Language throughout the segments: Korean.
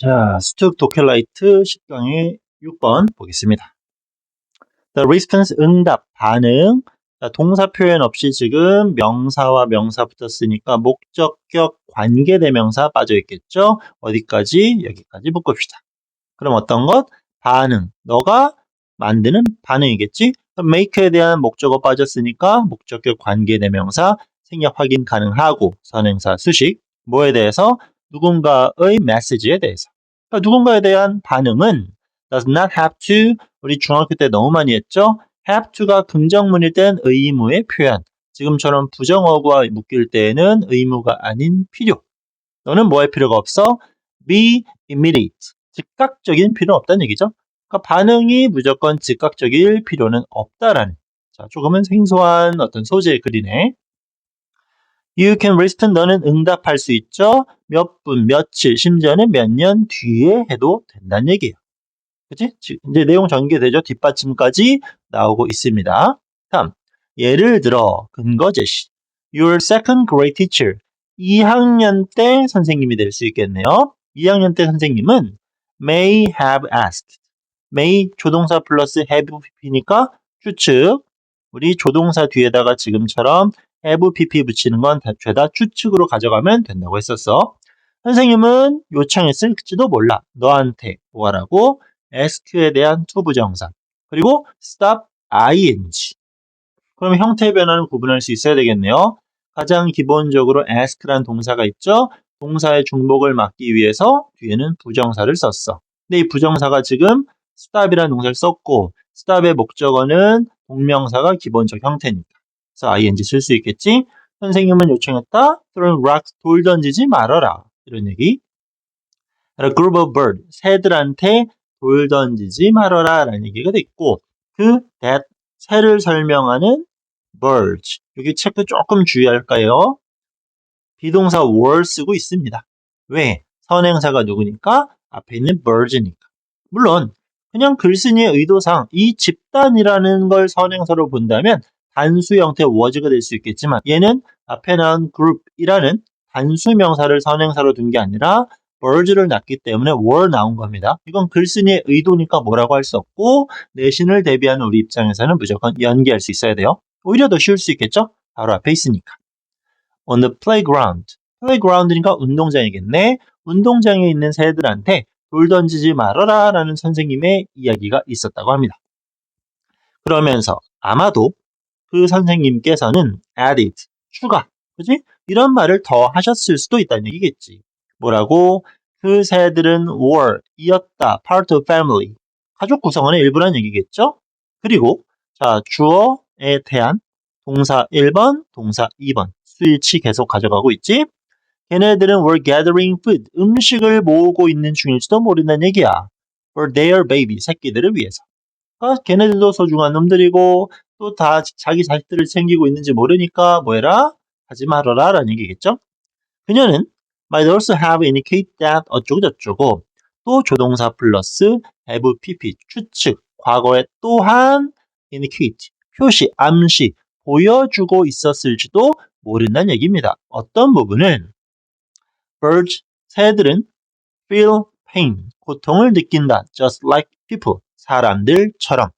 자, 스툭 도켈라이트 10강의 6번 보겠습니다. The response, 응답, 반응. 자, 동사 표현 없이 지금 명사와 명사 붙었으니까 목적격 관계대명사 빠져있겠죠? 어디까지? 여기까지 묶읍시다. 그럼 어떤 것? 반응. 너가 만드는 반응이겠지? 그럼 make에 대한 목적어 빠졌으니까 목적격 관계대명사 생략 확인 가능하고 선행사 수식. 뭐에 대해서? 누군가의 메시지에 대해서. 그러니까 누군가에 대한 반응은 does not have to, 우리 중학교 때 너무 많이 했죠? have to가 긍정문일 땐 의무의 표현. 지금처럼 부정어구와 묶일 때에는 의무가 아닌 필요. 너는 뭐 할 필요가 없어? be immediate. 즉각적인 필요는 없다는 얘기죠. 그러니까 반응이 무조건 즉각적일 필요는 없다라는. 자, 조금은 생소한 어떤 소재의 글이네. You can respond. 너는 응답할 수 있죠. 몇 분, 며칠, 심지어는 몇 년 뒤에 해도 된다는 얘기예요. 그치? 이제 내용 전개되죠. 뒷받침까지 나오고 있습니다. 다음, 예를 들어 근거 제시. Your second grade teacher. 2학년 때 선생님이 될 수 있겠네요. 2학년 때 선생님은 may have asked. may 조동사 플러스 have pp니까 추측. 우리 조동사 뒤에다가 지금처럼 have pp 붙이는 건 죄다 추측으로 가져가면 된다고 했었어. 선생님은 요청했을지도 몰라. 너한테 뭐하라고? ask에 대한 to 부정사. 그리고 stop ing. 그럼 형태 변화는 구분할 수 있어야 되겠네요. 가장 기본적으로 ask란 동사가 있죠. 동사의 중복을 막기 위해서 뒤에는 부정사를 썼어. 근데 이 부정사가 지금 stop이라는 동사를 썼고 stop의 목적어는 동명사가 기본적 형태니까. 그래서 ing 쓸 수 있겠지. 선생님은 요청했다. throw rocks, 돌 던지지 말아라. 이런 얘기. A group of birds, 새들한테 돌 던지지 말아라 라는 얘기가 됐고, 그 that, 새를 설명하는 birds. 여기 체크 조금 주의할까요? 비동사 were 쓰고 있습니다. 왜? 선행사가 누구니까? 앞에 있는 birds니까. 물론 그냥 글쓴이의 의도상 이 집단이라는 걸 선행사로 본다면 단수 형태의 was가 될 수 있겠지만 얘는 앞에 나온 group이라는 단수 명사를 선행사로 둔 게 아니라 birds를 낳기 때문에 were 나온 겁니다. 이건 글쓴이의 의도니까 뭐라고 할 수 없고 내신을 대비하는 우리 입장에서는 무조건 연기할 수 있어야 돼요. 오히려 더 쉬울 수 있겠죠? 바로 앞에 있으니까. On the playground. playground니까 운동장이겠네. 운동장에 있는 새들한테 돌 던지지 말아라 라는 선생님의 이야기가 있었다고 합니다. 그러면서 아마도 그 선생님께서는 added, 추가, 그지? 이런 말을 더 하셨을 수도 있다는 얘기겠지. 뭐라고? 그 새들은 were, 이었다, part of family. 가족 구성원의 일부란 얘기겠죠? 그리고 자 주어에 대한 동사 1번, 동사 2번 수일치 계속 가져가고 있지? 걔네들은 were gathering food, 음식을 모으고 있는 중일지도 모른다는 얘기야. For their baby, 새끼들을 위해서. 그러니까 걔네들도 소중한 놈들이고 또 다 자기 자식들을 챙기고 있는지 모르니까 뭐해라? 하지 말아라 라는 얘기겠죠? 그녀는 might also have indicate that 어쩌고저쩌고 또 조동사 플러스 have pp 추측 과거에 또한 indicate 표시 암시 보여주고 있었을지도 모른다는 얘기입니다. 어떤 부분은 birds 새들은 feel pain 고통을 느낀다 just like people 사람들처럼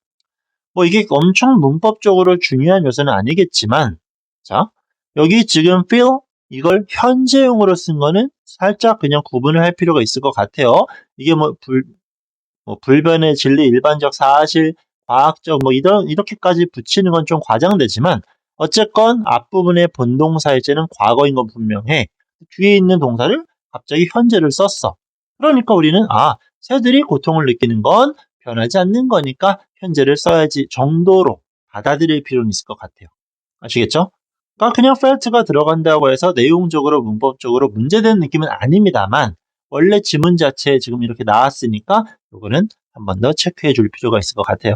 뭐 이게 엄청 문법적으로 중요한 요소는 아니겠지만 자 여기 지금 feel 이걸 현재용으로 쓴 거는 살짝 그냥 구분을 할 필요가 있을 것 같아요. 이게 뭐 불변의 진리, 일반적 사실, 과학적 뭐 이렇게까지 붙이는 건 좀 과장되지만 어쨌건 앞부분의 본동사일제는 과거인 건 분명해. 뒤에 있는 동사를 갑자기 현재를 썼어. 그러니까 우리는 새들이 고통을 느끼는 건 변하지 않는 거니까 현재를 써야지 정도로 받아들일 필요는 있을 것 같아요. 아시겠죠? 그러니까 그냥 felt가 들어간다고 해서 내용적으로 문법적으로 문제되는 느낌은 아닙니다만 원래 지문 자체에 지금 이렇게 나왔으니까 이거는 한 번 더 체크해 줄 필요가 있을 것 같아요.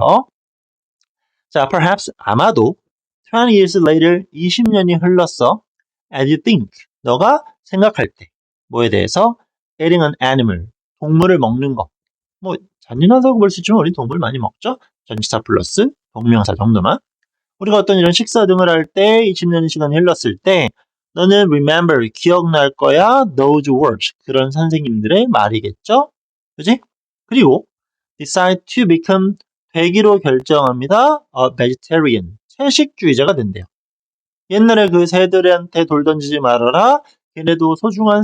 자, perhaps 아마도 20 years later 20년이 흘렀어. As you think 너가 생각할 때 뭐에 대해서? eating an animal 동물을 먹는 거. 뭐 잔인하다고 볼 수 있지만 우리 동물 많이 먹죠? 전치사 플러스 동명사 정도만. 우리가 어떤 이런 식사 등을 할 때 20년의 시간이 흘렀을 때 너는 remember 기억날 거야 those words 그런 선생님들의 말이겠죠? 그지? 그리고 decide to become 되기로 결정합니다. a vegetarian. 채식주의자가 된대요. 옛날에 그 새들한테 돌 던지지 말아라. 걔네도 소중한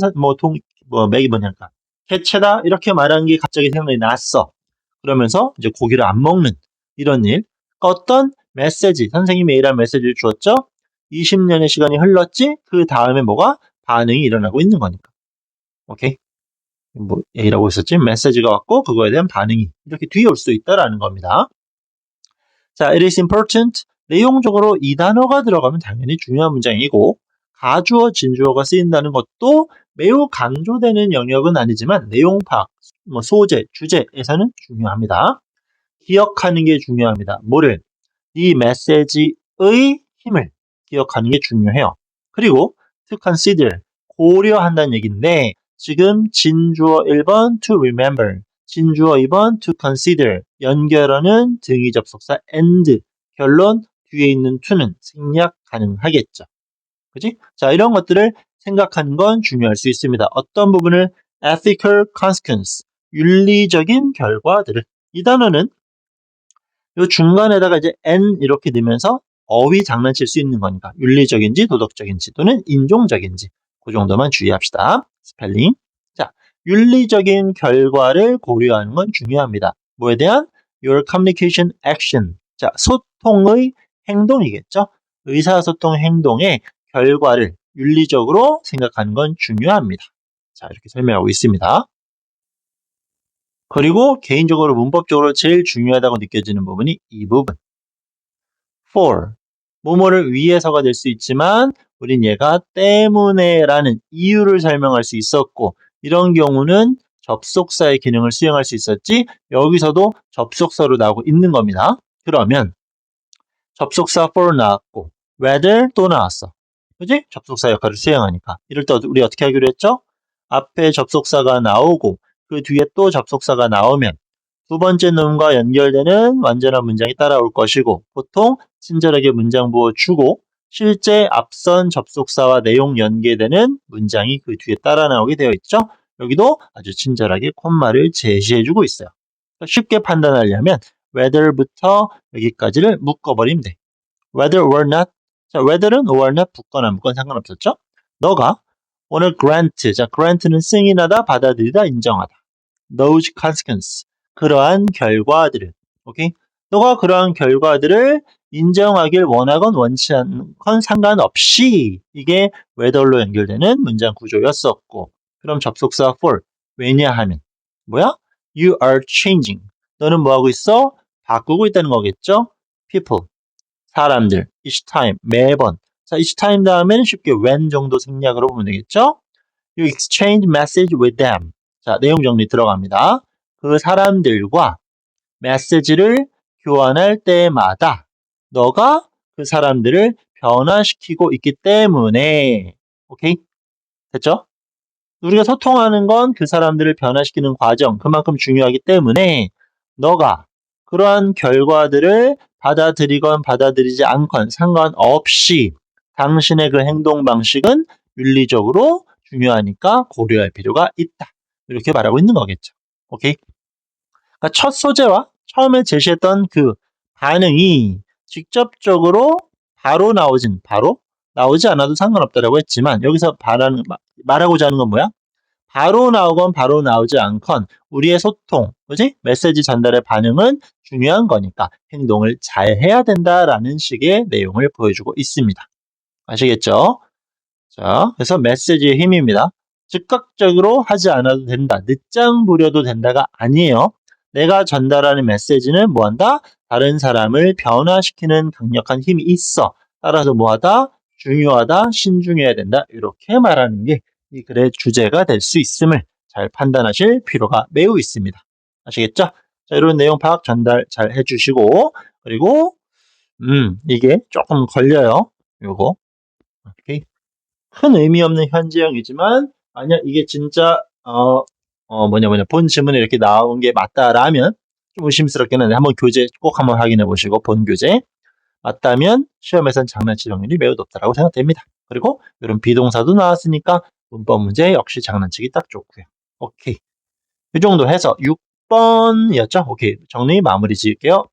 맥이 뭐냐니까. 개체다. 이렇게 말한 게 갑자기 생각이 났어. 그러면서 이제 고기를 안 먹는 이런 일. 어떤 메시지, 선생님이 A라는 메시지를 주었죠. 20년의 시간이 흘렀지. 그 다음에 뭐가 반응이 일어나고 있는 거니까. 오케이? 뭐 A라고 했었지. 메시지가 왔고 그거에 대한 반응이 이렇게 뒤에 올 수 있다라는 겁니다. 자, it is important. 내용적으로 이 단어가 들어가면 당연히 중요한 문장이고 가주어, 진주어가 쓰인다는 것도 매우 강조되는 영역은 아니지만 내용 파악, 소재, 주제에서는 중요합니다. 기억하는 게 중요합니다. 뭐를? 이 메시지의 힘을 기억하는 게 중요해요. 그리고 to consider, 고려한다는 얘기인데 지금 진주어 1번 to remember, 진주어 2번 to consider, 연결어는 등위 접속사 and, 결론 뒤에 있는 to는 생략 가능하겠죠. 그지? 자, 이런 것들을 생각하는 건 중요할 수 있습니다. 어떤 부분을 ethical consequence, 윤리적인 결과들을. 이 단어는 이 중간에다가 이제 n 이렇게 넣으면서 어휘 장난칠 수 있는 거니까 윤리적인지 도덕적인지 또는 인종적인지 그 정도만 주의합시다. 스펠링. 자, 윤리적인 결과를 고려하는 건 중요합니다. 뭐에 대한? Your communication action. 자, 소통의 행동이겠죠. 의사소통 행동의 결과를 윤리적으로 생각하는 건 중요합니다. 자, 이렇게 설명하고 있습니다. 그리고 개인적으로 문법적으로 제일 중요하다고 느껴지는 부분이 이 부분. for. 뭐뭐를 위해서가 될 수 있지만 우린 얘가 때문에라는 이유를 설명할 수 있었고 이런 경우는 접속사의 기능을 수행할 수 있었지 여기서도 접속사로 나오고 있는 겁니다. 그러면 접속사 for 나왔고 whether 또 나왔어. 그지? 접속사 역할을 수행하니까. 이럴 때 우리 어떻게 하기로 했죠? 앞에 접속사가 나오고 그 뒤에 또 접속사가 나오면 두 번째 놈과 연결되는 완전한 문장이 따라올 것이고 보통 친절하게 문장 부어주고 실제 앞선 접속사와 내용 연계되는 문장이 그 뒤에 따라 나오게 되어 있죠. 여기도 아주 친절하게 콤마를 제시해주고 있어요. 쉽게 판단하려면 whether부터 여기까지를 묶어버리면 돼. whether or not. 자, whether는 or not 붙거나 안 붙거나 상관없었죠. 너가 오늘 grant. 자, grant는 승인하다, 받아들이다, 인정하다. those consequences. 그러한 결과들을. 오케이? 너가 그러한 결과들을 인정하길 원하건 원치 않건 상관없이 이게 whether로 연결되는 문장 구조였었고 그럼 접속사 for. 왜냐하면 뭐야? You are changing. 너는 뭐하고 있어? 바꾸고 있다는 거겠죠? people. 사람들, each time, 매번. 자, each time 다음에는 쉽게 when 정도 생략으로 보면 되겠죠? You exchange message with them. 자, 내용 정리 들어갑니다. 그 사람들과 메시지를 교환할 때마다 너가 그 사람들을 변화시키고 있기 때문에 오케이? 됐죠? 우리가 소통하는 건 그 사람들을 변화시키는 과정, 그만큼 중요하기 때문에 너가 그러한 결과들을 받아들이건 받아들이지 않건 상관없이 당신의 그 행동 방식은 윤리적으로 중요하니까 고려할 필요가 있다. 이렇게 말하고 있는 거겠죠. 오케이? 그러니까 첫 소재와 처음에 제시했던 그 반응이 직접적으로 바로 나오지 않아도 상관없다라고 했지만 여기서 말하고자 하는 건 뭐야? 바로 나오건 바로 나오지 않건 우리의 소통, 그지? 메시지 전달의 반응은 중요한 거니까 행동을 잘 해야 된다라는 식의 내용을 보여주고 있습니다. 아시겠죠? 자, 그래서 메시지의 힘입니다. 즉각적으로 하지 않아도 된다. 늦장 부려도 된다가 아니에요. 내가 전달하는 메시지는 뭐한다? 다른 사람을 변화시키는 강력한 힘이 있어. 따라서 뭐하다? 중요하다, 신중해야 된다. 이렇게 말하는 게 이 글의 주제가 될 수 있음을 잘 판단하실 필요가 매우 있습니다. 아시겠죠? 자, 이런 내용 파악 전달 잘 해주시고 그리고 이게 조금 걸려요. 요거. 오케이. 큰 의미 없는 현재형이지만 만약 이게 진짜 본 지문에 이렇게 나온 게 맞다라면 좀 의심스럽긴 한데 한번 교재 꼭 한번 확인해 보시고 본 교재 맞다면 시험에선 장난칠 확률이 매우 높다라고 생각됩니다. 그리고 이런 비동사도 나왔으니까 문법 문제 역시 장난치기 딱 좋고요. 오케이. 이 정도 해서 6번이었죠? 오케이. 정리 마무리 지을게요.